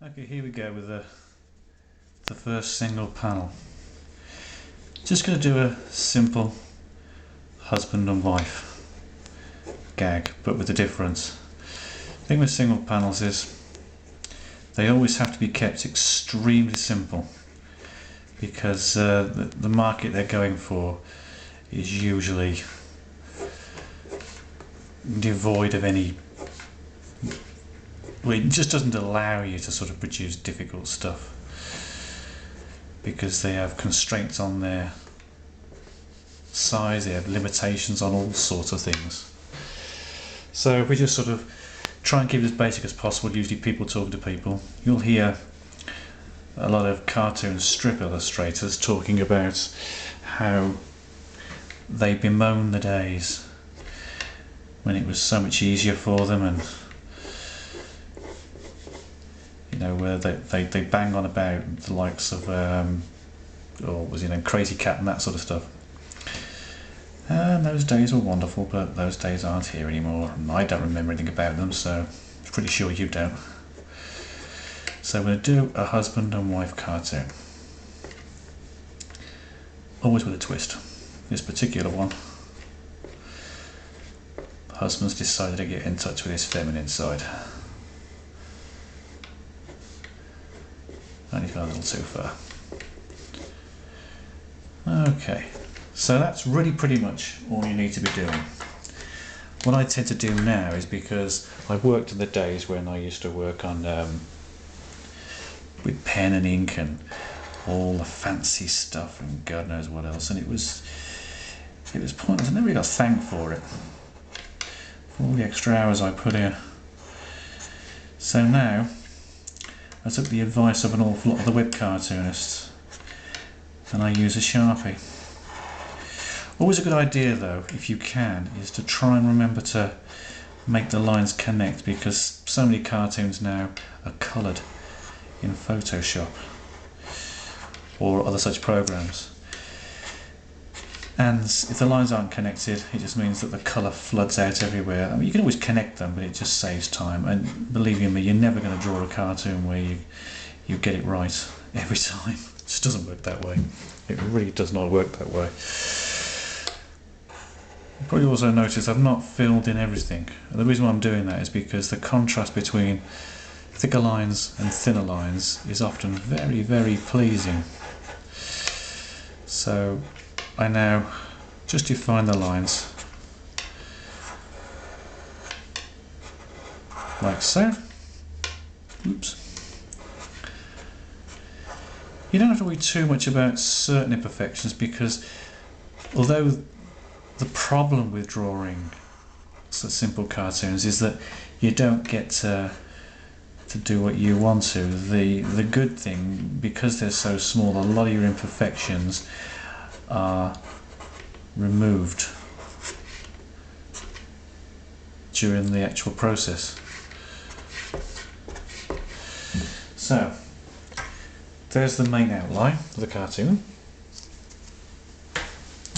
Okay, here we go with the first single panel. Just going to do a simple husband and wife gag, but with a difference. The thing with single panels is they always have to be kept extremely simple because the market they're going for is usually devoid of any. Well, it just doesn't allow you to sort of produce difficult stuff because they have constraints on their size, they have limitations on all sorts of things. So if we just sort of try and keep it as basic as possible, usually people talking to people, you'll hear a lot of cartoon strip illustrators talking about how they bemoan the days when it was so much easier for them, and where they bang on about the likes of Crazy Cat and that sort of stuff. And those days were wonderful, but those days aren't here anymore, and I don't remember anything about them, so I'm pretty sure you don't. So we're going to do a husband and wife cartoon. Always with a twist. This particular one, the husband's decided to get in touch with his feminine side. And he's gone a little too far. Okay, so that's really pretty much all you need to be doing. What I tend to do now is, because I've worked in the days when I used to work on with pen and ink and all the fancy stuff and God knows what else, and it was pointless. I never really got thanked for it, for all the extra hours I put in. So now I took the advice of an awful lot of the web cartoonists and I use a Sharpie. Always a good idea though, if you can, is to try and remember to make the lines connect, because so many cartoons now are coloured in Photoshop or other such programs. And if the lines aren't connected, it just means that the colour floods out everywhere. I mean, you can always connect them, but it just saves time. And believe you me, you're never going to draw a cartoon where you get it right every time. It just doesn't work that way. It really does not work that way. You probably also notice I've not filled in everything. And the reason why I'm doing that is because the contrast between thicker lines and thinner lines is often very, very pleasing. So I now just define the lines like so. Oops. You don't have to worry too much about certain imperfections, because although the problem with drawing simple cartoons is that you don't get to do what you want to, the good thing, because they're so small, a lot of your imperfections are removed during the actual process. So there's the main outline of the cartoon.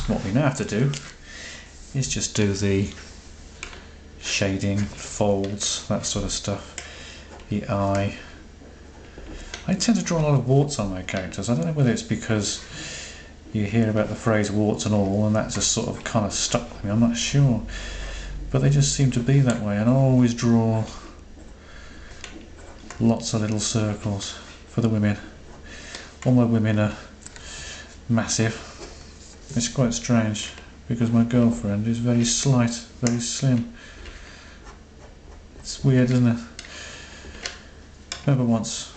What we now have to do is just do the shading, folds, that sort of stuff, the eye. I tend to draw a lot of warts on my characters. I don't know whether it's because you hear about the phrase warts and all, and that just sort of kind of stuck with me, I'm not sure. But they just seem to be that way, and I always draw lots of little circles for the women. All my women are massive. It's quite strange, because my girlfriend is very slight, very slim. It's weird, isn't it? I remember once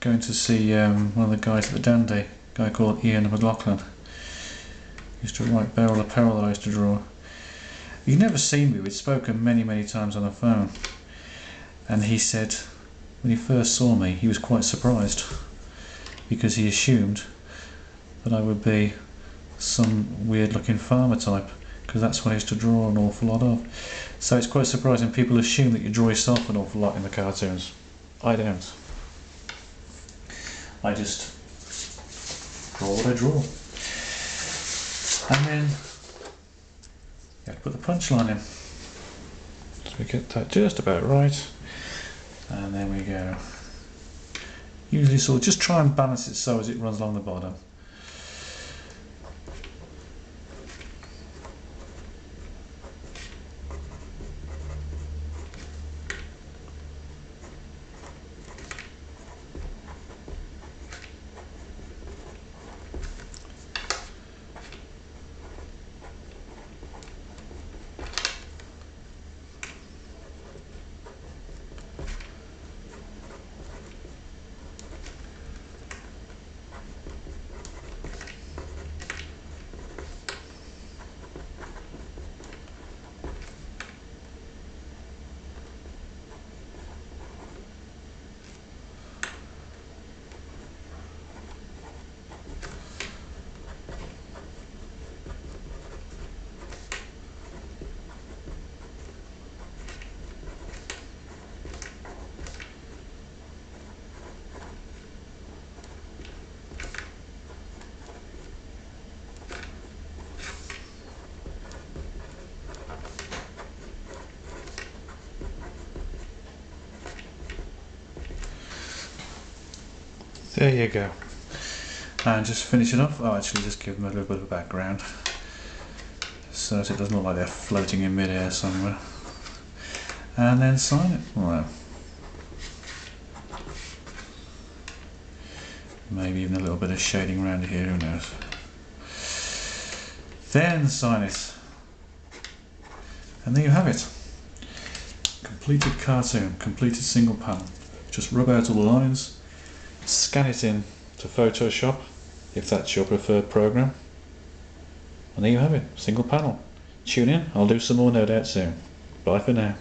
going to see one of the guys at the Dandy, a guy called Ian McLaughlin. He used to write Beryl Apparel that I used to draw. He'd never seen me, we'd spoken many, many times on the phone. And he said, when he first saw me, he was quite surprised, because he assumed that I would be some weird looking farmer type, because that's what I used to draw an awful lot of. So it's quite surprising people assume that you draw yourself an awful lot in the cartoons. I don't. I just draw what I draw. And then you have to put the punchline in. So we get that just about right. And then we go Usually sort of just try and balance it so as it runs along the bottom. There you go. And just finish it off. Oh, actually, just give them a little bit of a background so that it doesn't look like they're floating in midair somewhere. And then sign it. Well, maybe even a little bit of shading around here, who knows. Then sign it. And there you have it. Completed cartoon, completed single panel. Just rub out all the lines. Scan it in to Photoshop if that's your preferred program, and there you have it, single panel. Tune in, I'll do some more no doubt soon. Bye for now.